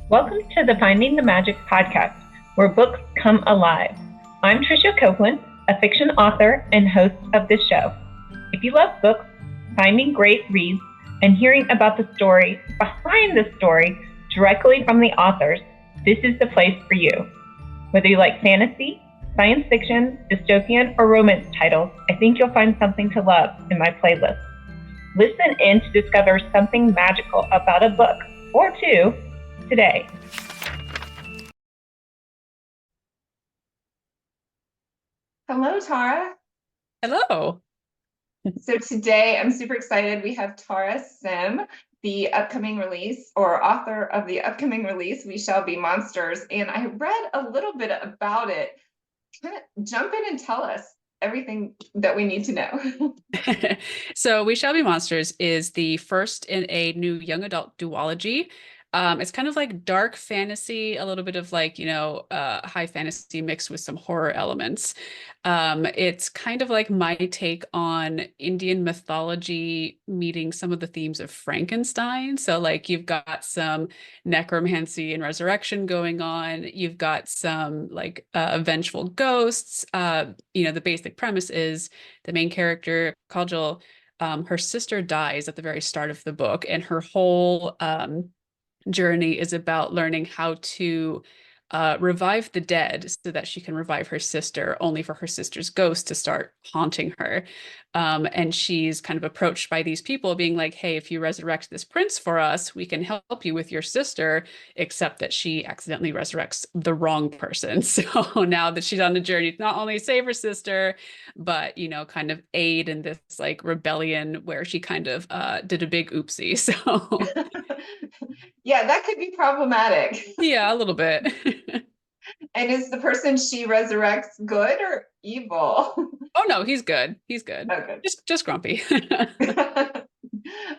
Welcome to the Finding the Magic podcast, where books come alive. I'm Tricia Copeland, a fiction author and host of this show. If you love books, finding great reads, and hearing about the story behind the story directly from the authors, this is the place for you. Whether you like fantasy, science fiction, dystopian, or romance titles, I think you'll find something to love in my playlist. Listen in to discover something magical about a book or two today. Hello, Tara. Hello. So today I'm super excited. We have Tara Sim, the upcoming release or author of the upcoming release, We Shall Be Monsters. And I read a little bit about it. Kind of jump in and tell us everything that we need to know. So We Shall Be Monsters is the first in a new young adult duology. It's kind of like dark fantasy, a little bit of like, high fantasy mixed with some horror elements. It's kind of like my take on Indian mythology meeting some of the themes of Frankenstein. So like you've got some necromancy and resurrection going on. You've got some like vengeful ghosts. The basic premise is the main character, Kajal, her sister dies at the very start of the book, and her whole journey is about learning how to revive the dead so that she can revive her sister, only for her sister's ghost to start haunting her. And she's kind of approached by these people being like, hey, if you resurrect this prince for us, we can help you with your sister, except that she accidentally resurrects the wrong person. So now that she's on a journey to not only save her sister, but, kind of aid in this like rebellion where she kind of did a big oopsie. So Yeah, that could be problematic. yeah, a little bit. And is the person she resurrects good or evil? Oh no, he's good. He's good. Oh, good. Just grumpy.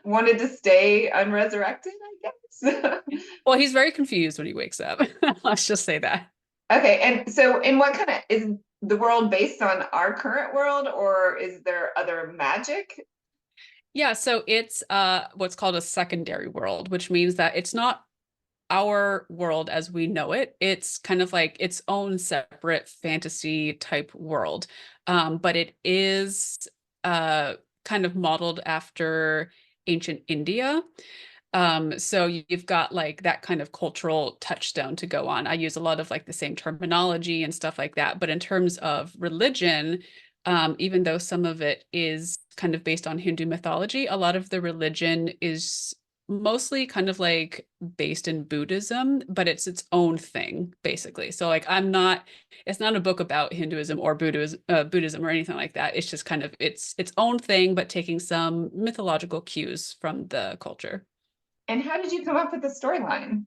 Wanted to stay unresurrected, I guess. Well, he's very confused when he wakes up. Let's just say that. Okay, and so in what kind of is the world based on our current world, or is there other magic? Yeah, so it's what's called a secondary world, which means that it's not our world as we know it. It's kind of like its own separate fantasy type world. But it is kind of modeled after ancient India. So you've got like that kind of cultural touchstone to go on. I use a lot of like the same terminology and stuff like that. But in terms of religion, even though some of it is kind of based on Hindu mythology, a lot of the religion is mostly kind of like based in Buddhism, but it's its own thing, basically. So like it's not a book about Hinduism or Buddhism or anything like that. It's just kind of its own thing, but taking some mythological cues from the culture. And how did you come up with the storyline?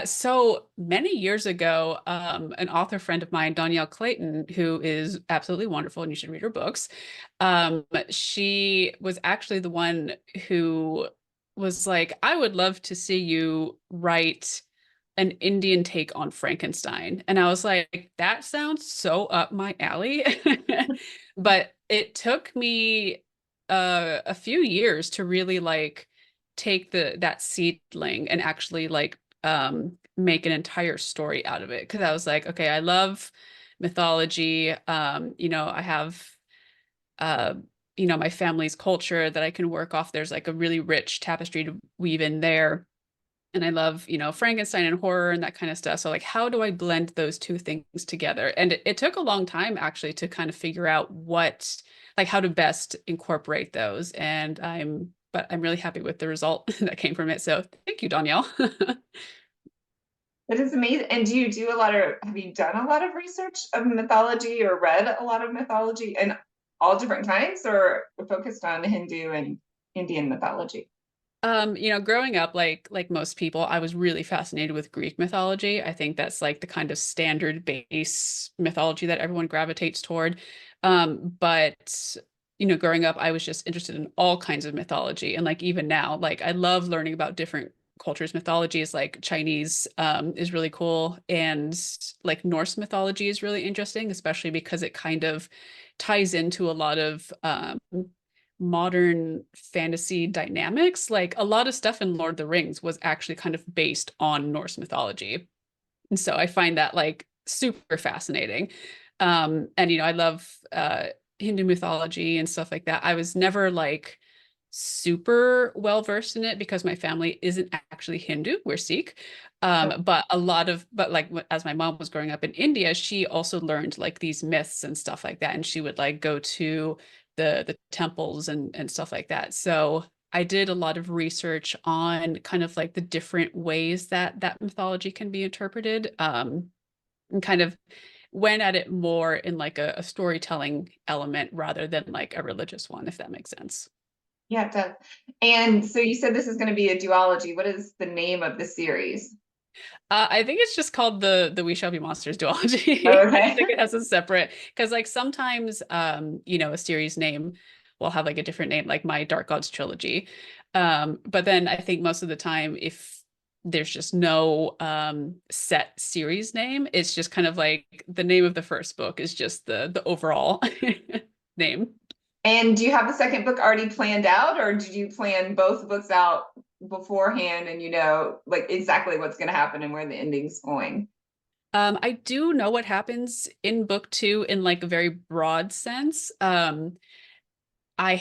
So many years ago, an author friend of mine, Danielle Clayton, who is absolutely wonderful, and you should read her books. She was actually the one who was like, I would love to see you write an Indian take on Frankenstein. And I was like, that sounds so up my alley. But it took me a few years to really like take that seedling and actually like make an entire story out of it, because I was like, okay, I love mythology. I have uh my family's culture that I can work off. There's like a really rich tapestry to weave in there. And I love, Frankenstein and horror and that kind of stuff. So like, how do I blend those two things together? And it took a long time actually to kind of figure out like how to best incorporate those. But I'm really happy with the result that came from it. So thank you, Danielle. That is amazing. And have you done a lot of research of mythology or read a lot of mythology and all different kinds, or focused on Hindu and Indian mythology? Growing up, like most people, I was really fascinated with Greek mythology. I think that's like the kind of standard base mythology that everyone gravitates toward. But growing up, I was just interested in all kinds of mythology. And like even now, like I love learning about different cultures' mythologies, like Chinese is really cool. And like Norse mythology is really interesting, especially because it kind of ties into a lot of modern fantasy dynamics. Like a lot of stuff in Lord of the Rings was actually kind of based on Norse mythology. And so I find that like super fascinating. And I love Hindu mythology and stuff like that. I was never like super well versed in it because my family isn't actually Hindu, we're Sikh. But like as my mom was growing up in India, she also learned like these myths and stuff like that. And she would like go to the temples and stuff like that. So I did a lot of research on kind of like the different ways that that mythology can be interpreted, and kind of went at it more in like a storytelling element rather than like a religious one, if that makes sense. Yeah, it does. And so you said this is going to be a duology. What is the name of the series? I think it's just called the We Shall Be Monsters duology. I don't Okay. think it has a separate because like sometimes a series name will have like a different name, like my Dark Gods trilogy. But then I think most of the time if there's just no set series name, it's just kind of like the name of the first book is just the overall name. And do you have the second book already planned out, or did you plan both books out beforehand and you know like exactly what's going to happen and where the ending's going? I do know what happens in book two in like a very broad sense. I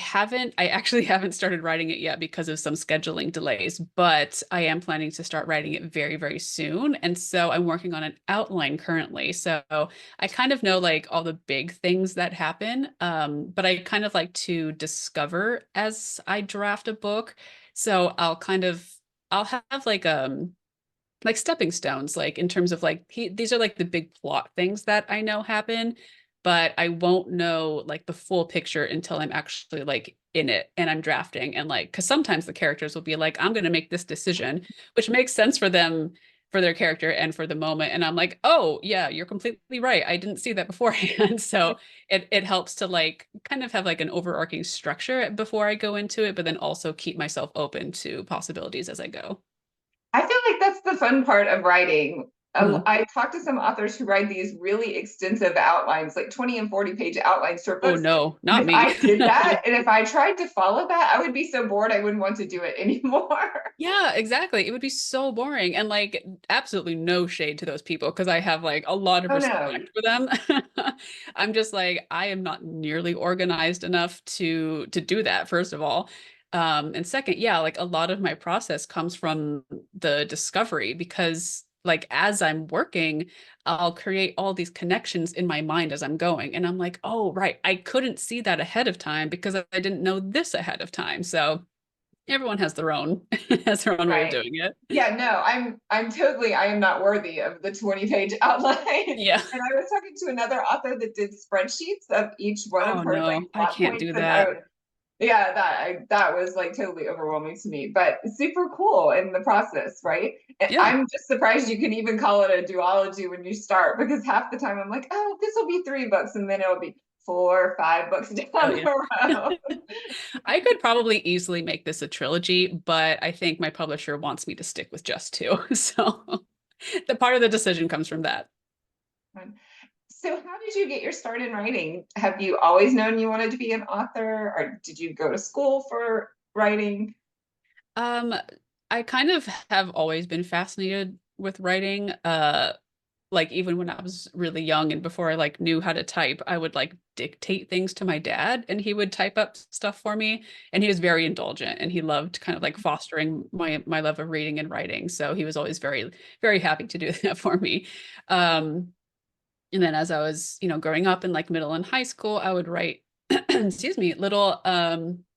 actually haven't started writing it yet because of some scheduling delays, but I am planning to start writing it very, very soon. And so I'm working on an outline currently. So I kind of know like all the big things that happen, but I kind of like to discover as I draft a book. So I'll have like stepping stones, like in terms of like these are like the big plot things that I know happen, but I won't know like the full picture until I'm actually like in it and I'm drafting and like because sometimes the characters will be like, I'm gonna make this decision, which makes sense for them for their character and for the moment. And I'm like, oh yeah, you're completely right. I didn't see that beforehand. So it helps to like kind of have like an overarching structure before I go into it, but then also keep myself open to possibilities as I go. I feel like that's the fun part of writing. Mhm. I talked to some authors who write these really extensive outlines, like 20 and 40-page outlines for Oh books. no, And not if me. I did that, and if I tried to follow that, I would be so bored I wouldn't want to do it anymore. Yeah, exactly. It would be so boring and like absolutely no shade to those people because I have like a lot of Oh no. respect for them. I'm just like I am not nearly organized enough to do that, first of all. And second, yeah, like a lot of my process comes from the discovery because like as I'm working, I'll create all these connections in my mind as I'm going. And I'm like, oh, right, I couldn't see that ahead of time because I didn't know this ahead of time. So everyone has their own has their own way of Right. doing it. Yeah, no, I am not worthy of the 20-page outline. Yeah. And I was talking to another author that did spreadsheets of each one of Oh her like no, I plot can't points, do and I that. would, yeah, that was like totally overwhelming to me, but super cool in the process, right? And Yeah. I'm just surprised you can even call it a duology when you start, because half the time I'm like, oh, this will be 3 books, and then it'll be 4 or 5 books Oh down yeah. the road. I could probably easily make this a trilogy, but I think my publisher wants me to stick with just two. So the part of the decision comes from that. So, how did you get your start in writing? Have you always known you wanted to be an author, or did you go to school for writing? Um, I kind of have always been fascinated with writing. Like even when I was really young and before I like knew how to type, I would like dictate things to my dad and he would type up stuff for me. And he was very indulgent and he loved kind of like fostering my love of reading and writing. So he was always very, very happy to do that for me. Um, and then as I was, growing up in like middle and high school, I would write, excuse me, little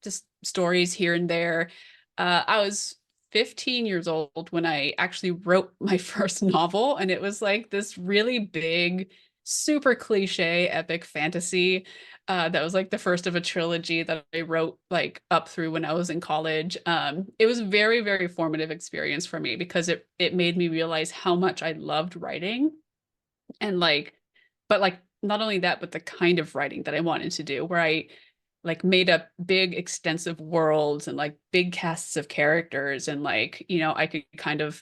just stories here and there. I was 15 years old when I actually wrote my first novel, and it was like this really big, super cliche epic fantasy. That was like the first of a trilogy that I wrote like up through when I was in college. It was a very, very formative experience for me because it made me realize how much I loved writing and like but like not only that but the kind of writing that I wanted to do where I like made up big extensive worlds and like big casts of characters and like I could kind of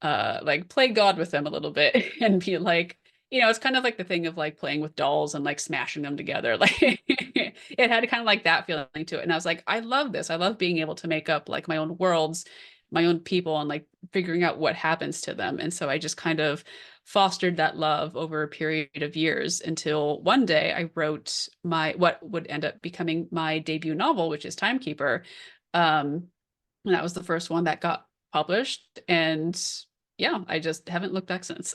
like play God with them a little bit and be like it's kind of like the thing of like playing with dolls and like smashing them together. Like it had kind of like that feeling to it. And I was like, I love this. I love being able to make up like my own worlds, my own people, and like figuring out what happens to them. And so I just kind of fostered that love over a period of years until one day I wrote what would end up becoming my debut novel, which is Timekeeper. And that was the first one that got published. And yeah, I just haven't looked back since.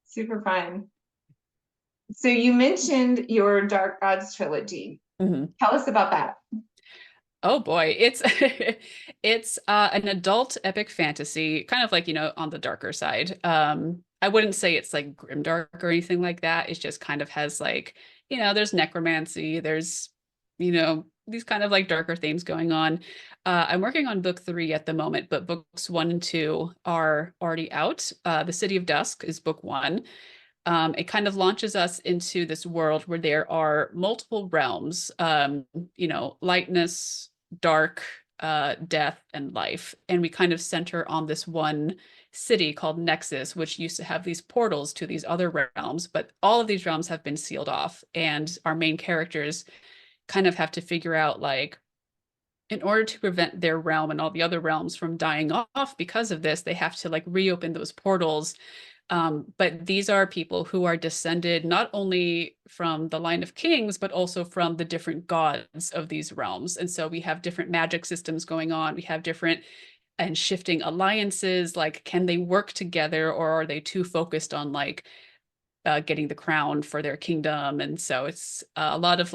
Super fun. So you mentioned your Dark Gods trilogy. Tell us about that. Oh boy, it's it's an adult epic fantasy, kind of like, on the darker side. I wouldn't say it's like grimdark or anything like that. It just kind of has like, there's necromancy, there's, these kind of like darker themes going on. I'm working on book 3 at the moment, but books 1 and 2 are already out. The City of Dusk is book 1. It kind of launches us into this world where there are multiple realms, lightness, dark, death, and life. And we kind of center on this one city called Nexus, which used to have these portals to these other realms, but all of these realms have been sealed off. And our main characters kind of have to figure out, like, in order to prevent their realm and all the other realms from dying off because of this, they have to like reopen those portals. But these are people who are descended not only from the line of kings, but also from the different gods of these realms. And so we have different magic systems going on. We have different and shifting alliances. Like, can they work together, or are they too focused on like getting the crown for their kingdom? And so it's a lot of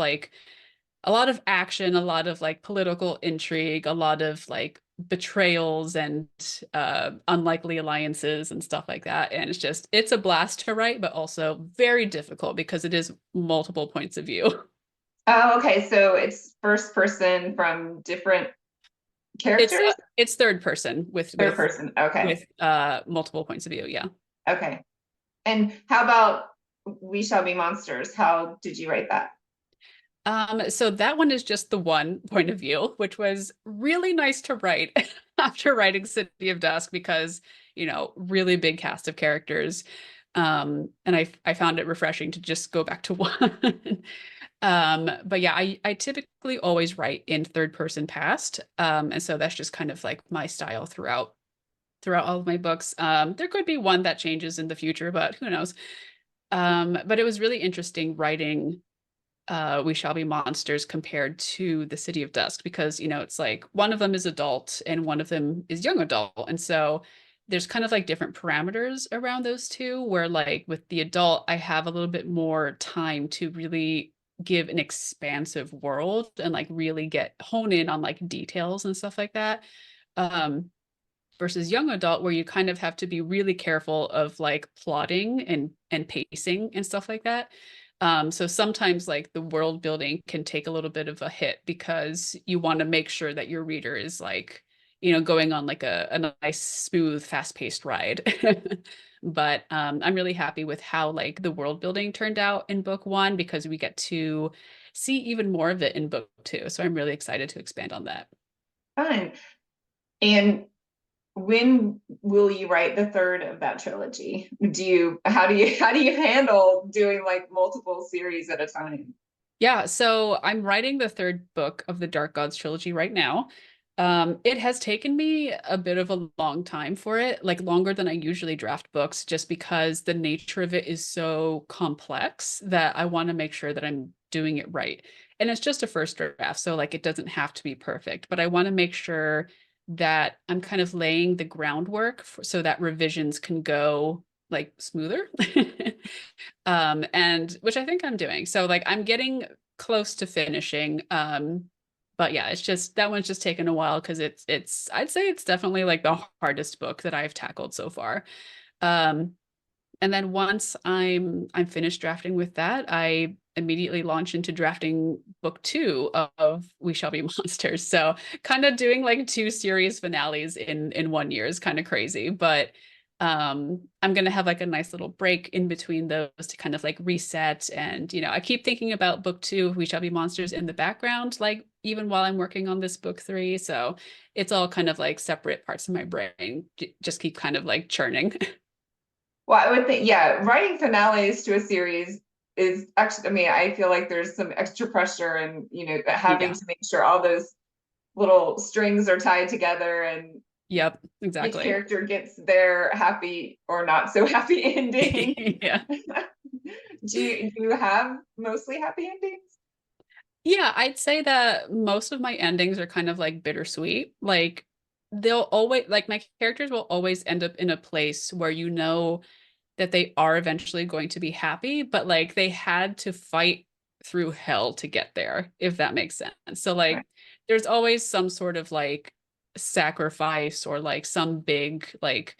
action, a lot of like political intrigue, a lot of like betrayals and unlikely alliances and stuff like that. And it's a blast to write, but also very difficult because it is multiple points of view. Oh, okay. So it's first person from different characters? It's third person with third person. Okay. with multiple points of view. Yeah. Okay. And how about We Shall Be Monsters? How did you write that? So that one is just the one point of view, which was really nice to write after writing City of Dusk because, really big cast of characters. And I found it refreshing to just go back to one. But yeah, I typically always write in third person past. And so that's just kind of like my style throughout all of my books. There could be one that changes in the future, but who knows? But it was really interesting writing We Shall Be Monsters compared to the City of Dusk because, it's like one of them is adult and one of them is young adult. And so there's kind of like different parameters around those two, where like with the adult, I have a little bit more time to really give an expansive world and like really hone in on like details and stuff like that. Versus young adult, where you kind of have to be really careful of like plotting and pacing and stuff like that. So sometimes like the world building can take a little bit of a hit because you want to make sure that your reader is like, going on like a nice, smooth, fast-paced ride. But I'm really happy with how like the world building turned out in book 1 because we get to see even more of it in book 2. So I'm really excited to expand on that. Fun. And when will you write the third of that trilogy? How do you handle doing like multiple series at a time? Yeah, so I'm writing the third book of the Dark Gods trilogy right now. It has taken me a bit of a long time for it, like longer than I usually draft books, just because the nature of it is so complex that I want to make sure that I'm doing it right. And it's just a first draft, so like it doesn't have to be perfect, but I want to make sure that I'm kind of laying the groundwork so that revisions can go like smoother. And which I think I'm doing. So like I'm getting close to finishing. But yeah, it's just that one's just taken a while because it's I'd say it's definitely like the hardest book that I've tackled so far. Um, and then once I'm finished drafting with that, I immediately launch into drafting book 2 of We Shall Be Monsters. So kind of doing like 2 series finales in 1 year is kind of crazy, but I'm gonna have like a nice little break in between those to kind of like reset. And I keep thinking about book 2, We Shall Be Monsters, in the background, like even while I'm working on this book 3. So it's all kind of like separate parts of my brain just keep kind of like churning. Well, I would think, yeah, writing finales to a series is actually, I mean, I feel like there's some extra pressure and, having Yeah. to make sure all those little strings are tied together and Yep, each exactly. character gets their happy or not so happy ending. Yeah. Do you have mostly happy endings? Yeah, I'd say that most of my endings are kind of like bittersweet. Like they'll always like my characters will always end up in a place where you know that they are eventually going to be happy, but like they had to fight through hell to get there, if that makes sense. So Right. like there's always some sort of like sacrifice or like some big like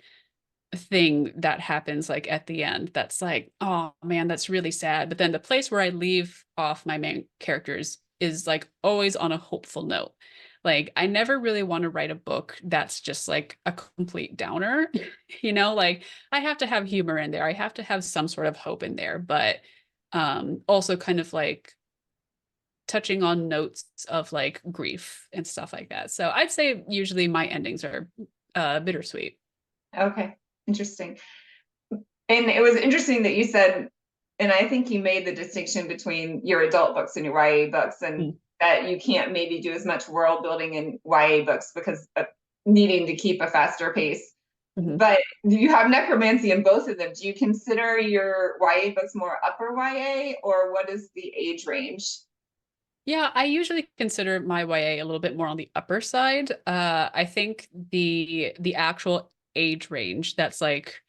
thing that happens like at the end that's like, oh man, that's really sad. But then the place where I leave off my main characters is like always on a hopeful note. Like I never really want to write a book that's just like a complete downer, like I have to have humor in there. I have to have some sort of hope in there, but also kind of like touching on notes of like grief and stuff like that. So I'd say usually my endings are bittersweet. Okay, interesting. And it was interesting that you said, and I think you made the distinction between your adult books and your YA books, and Mm. that you can't maybe do as much world building in YA books because of needing to keep a faster pace. Mhm. But you have necromancy in both of them. Do you consider your YA books more upper YA, or what is the age range? Yeah, I usually consider my YA a little bit more on the upper side. I think the actual age range that's like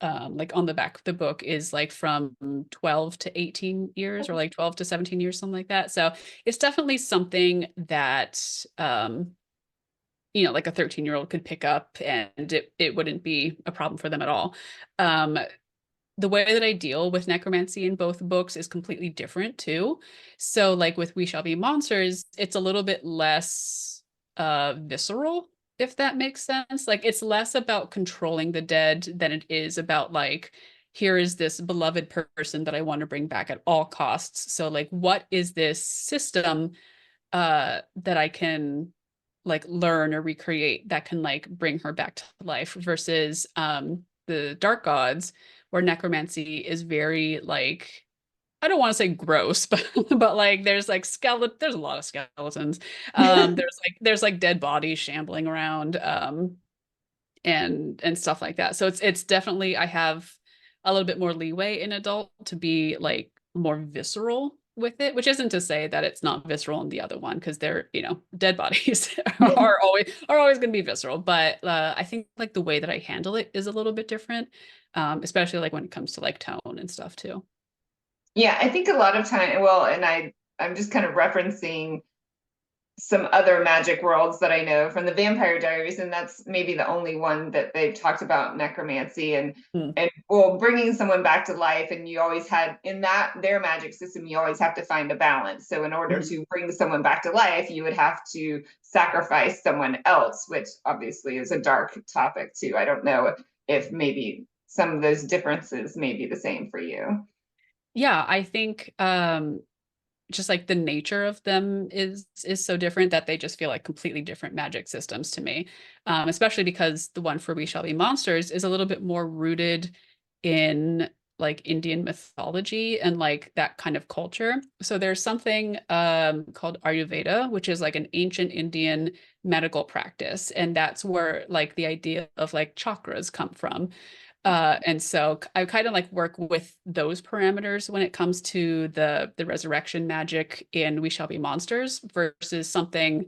on the back of the book is like from 12 to 18 years or like 12 to 17 years, something like that. So it's definitely something that like a 13-year-old could pick up and it wouldn't be a problem for them at all. Um, the way that I deal with necromancy in both books is completely different too. So like with We Shall Be Monsters, it's a little bit less visceral, if that makes sense. Like it's less about controlling the dead than it is about like here is this beloved person that I want to bring back at all costs. So like what is this system that I can like learn or recreate that can like bring her back to life versus the dark gods where necromancy is very like I don't want to say gross, but like there's a lot of skeletons. There's like dead bodies shambling around and stuff like that. So it's definitely I have a little bit more leeway in adult to be like more visceral with it, which isn't to say that it's not visceral in the other one because they're, dead bodies are always going to be visceral, but I think like the way that I handle it is a little bit different, especially like when it comes to like tone and stuff too. Yeah, I think a lot of time, well, and I'm just kind of referencing some other magic worlds that I know from the Vampire Diaries, and that's maybe the only one that they've talked about necromancy Hmm. and well, bringing someone back to life. And you always had in that their magic system, you always have to find a balance. So in order Mhm. to bring someone back to life, you would have to sacrifice someone else, which obviously is a dark topic too. I don't know if maybe some of those differences may be the same for you. Yeah, I think just like the nature of them is so different that they just feel like completely different magic systems to me. Especially because the one for We Shall Be Monsters is a little bit more rooted in like Indian mythology and like that kind of culture. So there's something called Ayurveda, which is like an ancient Indian medical practice, and that's where like the idea of like chakras come from. And so I kind of like work with those parameters when it comes to the resurrection magic in We Shall Be Monsters versus something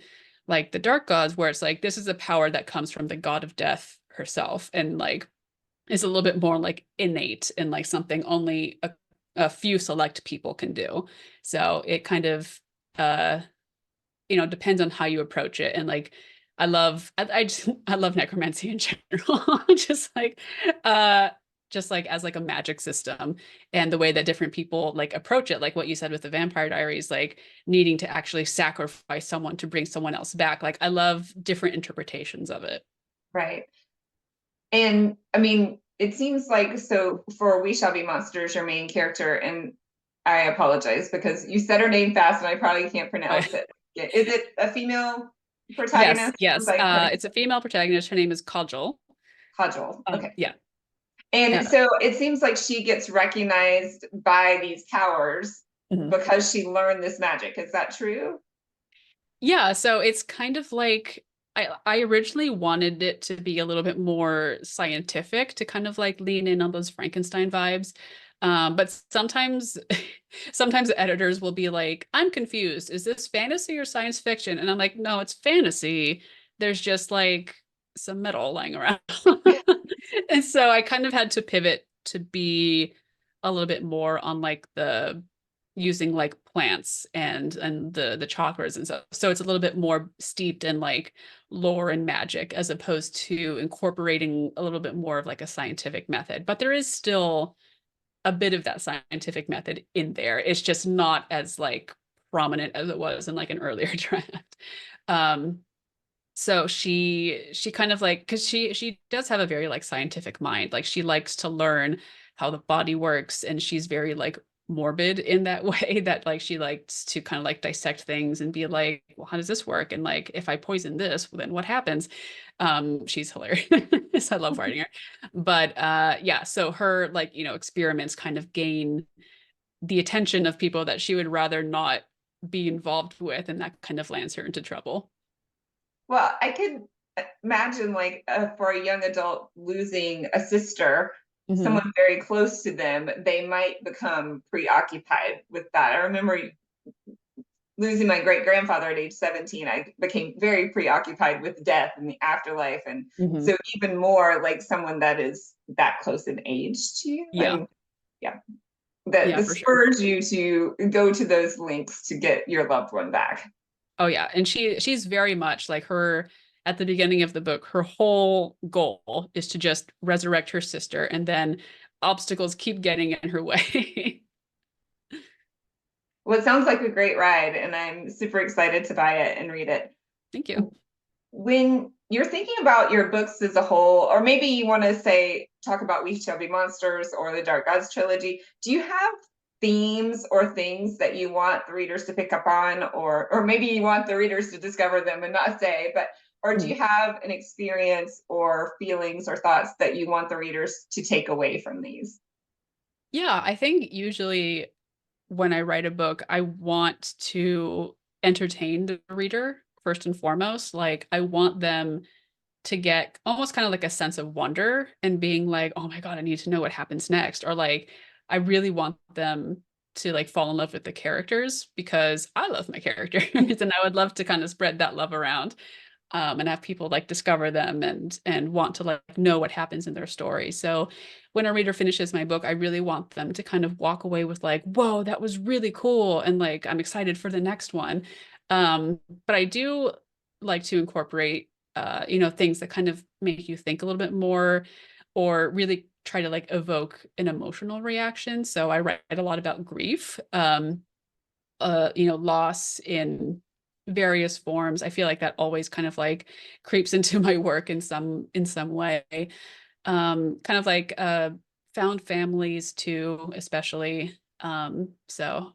like the Dark Gods, where it's like this is a power that comes from the god of death herself, and like is a little bit more like innate and like something only a few select people can do. So it kind of uh depends on how you approach it. And like I just I love necromancy in general. Uh just like as like a magic system and the way that different people like approach it, like what you said with the Vampire Diaries, like needing to actually sacrifice someone to bring someone else back. Like I love different interpretations of it. Right. And I mean, it seems like so for We Shall Be Monsters, your main character, and I apologize because you said her name fast and I probably can't pronounce it. Is it a female Yes, protagonist? yes. Like, It's a female protagonist. Her name is Kajal. Kajal. Okay. Yeah. And Yeah. so it seems like she gets recognized by these towers Mhm. because she learned this magic. Is that true? Yeah, so it's kind of like I originally wanted it to be a little bit more scientific to kind of like lean in on those Frankenstein vibes. But sometimes sometimes editors will be like, I'm confused. Is this fantasy or science fiction? And I'm like, no, it's fantasy. There's just like some metal lying around. And so I kind of had to pivot to be a little bit more on like the using like plants and the chakras and stuff. So it's a little bit more steeped in like lore and magic as opposed to incorporating a little bit more of like a scientific method. But there is still a bit of that scientific method in there. It's just not as like prominent as it was in like an earlier draft. Um, so she kind of like because she does have a very like scientific mind. Like she likes to learn how the body works, and she's very like morbid in that way that like she likes to kind of like dissect things and be like, well, how does this work? And like if I poison this, well, then what happens? She's hilarious. I love writing her. But yeah, so her like, experiments kind of gain the attention of people that she would rather not be involved with, and that kind of lands her into trouble. Well, I could imagine like for a young adult losing a sister, Mhm. someone very close to them, they might become preoccupied with that. I remember losing my great grandfather at age 17. I became very preoccupied with death and the afterlife. And Mhm. so, even more like someone that is that close in age to you. Yeah. And yeah, that Yeah, that for sure. spurs you to go to those links to get your loved one back. Oh yeah, and she's very much like her at the beginning of the book. Her whole goal is to just resurrect her sister, and then obstacles keep getting in her way. Well, it sounds like a great ride, and I'm super excited to buy it and read it. Thank you. When you're thinking about your books as a whole, or maybe you want to say, talk about We Shall Be Monsters or the Dark Gods trilogy, do you have themes or things that you want the readers to pick up on, or maybe you want the readers to discover them and not say, but or do Mhm. you have an experience or feelings or thoughts that you want the readers to take away from these? Yeah, I think usually when I write a book, I want to entertain the reader first and foremost. Like I want them to get almost kind of like a sense of wonder and being like, oh my God, I need to know what happens next. Or like, I really want them to like fall in love with the characters because I love my characters and I would love to kind of spread that love around, and have people like discover them and want to like know what happens in their story. So when a reader finishes my book, I really want them to kind of walk away with like, whoa, that was really cool. And like, I'm excited for the next one. But I do like to incorporate, things that kind of make you think a little bit more or really try to like evoke an emotional reaction. So I write a lot about grief, loss in various forms. I feel like that always kind of like creeps into my work in some way. Kind of like found families too, especially. So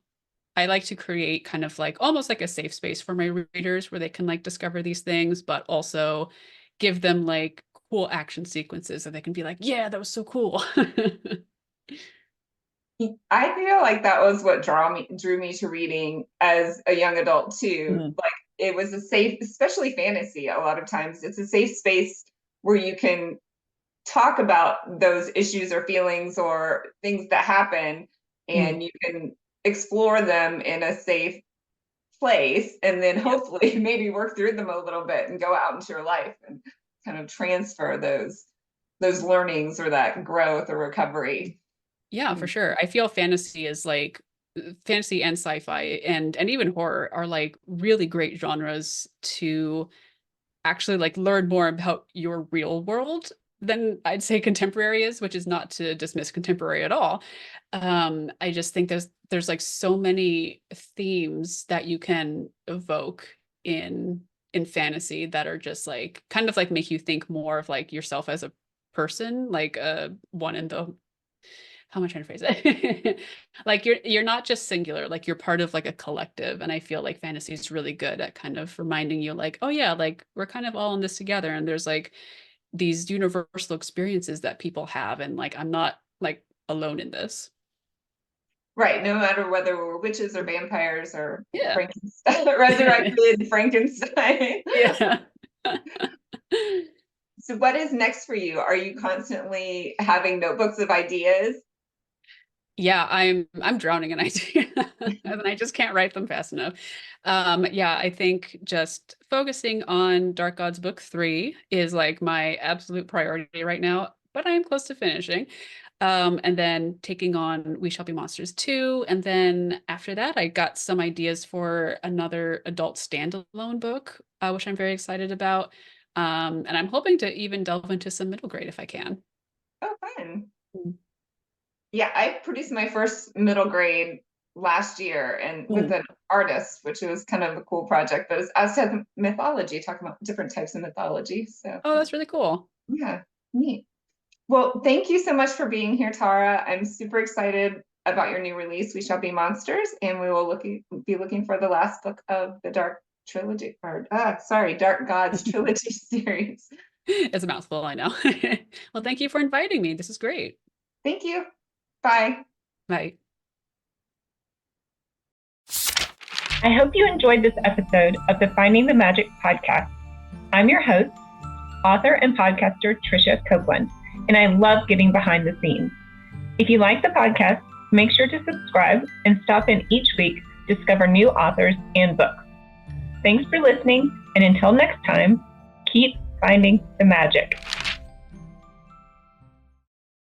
I like to create kind of like almost like a safe space for my readers where they can like discover these things, but also give them like cool action sequences so they can be like, yeah, that was so cool. I feel like that was what drew me to reading as a young adult too. Mhm. Like it was a safe, especially fantasy. A lot of times, it's a safe space where you can talk about those issues or feelings or things that happen, Mhm. and you can explore them in a safe place, and then Yeah. hopefully maybe work through them a little bit and go out into your life and kind of transfer those learnings or that growth or recovery. Yeah, for sure. I feel fantasy is like fantasy and sci-fi and even horror are like really great genres to actually like learn more about your real world than I'd say contemporary is, which is not to dismiss contemporary at all. I just think there's like so many themes that you can evoke in in fantasy that are just like kind of like make you think more of like yourself as a person, like one in the how am I trying to phrase it? Like you're not just singular, like you're part of like a collective. And I feel like fantasy is really good at kind of reminding you like, oh yeah, like we're kind of all in this together. And there's like these universal experiences that people have, and like I'm not like alone in this. Right. No matter whether we're witches or vampires or Yeah. Frankenstein, resurrected Frankenstein. Yeah. So what is next for you? Are you constantly having notebooks of ideas? Yeah, I'm drowning in ideas and I just can't write them fast enough. Yeah, I think just focusing on Dark Gods Book 3 is like my absolute priority right now, but I am close to finishing. And then taking on We Shall Be Monsters 2. And then after that, I got some ideas for another adult standalone book, which I'm very excited about. And I'm hoping to even delve into some middle grade if I can. Oh, fun. Mm. Yeah, I produced my first middle grade last year and with an artist, which was kind of a cool project, but it was Aztec mythology, talking about different types of mythology. So Oh, that's really cool. yeah, neat. Well, thank you so much for being here, Tara. I'm super excited about your new release, We Shall Be Monsters, and we will be looking for the last book of the Dark Trilogy, or Dark Gods Trilogy series. It's a mouthful, I know. Well, thank you for inviting me. This is great. Thank you. Bye. Bye. I hope you enjoyed this episode of the Finding the Magic podcast. I'm your host, author and podcaster Tricia Copeland, and I love getting behind the scenes. If you like the podcast, make sure to subscribe and stop in each week to discover new authors and books. Thanks for listening, and until next time, keep finding the magic.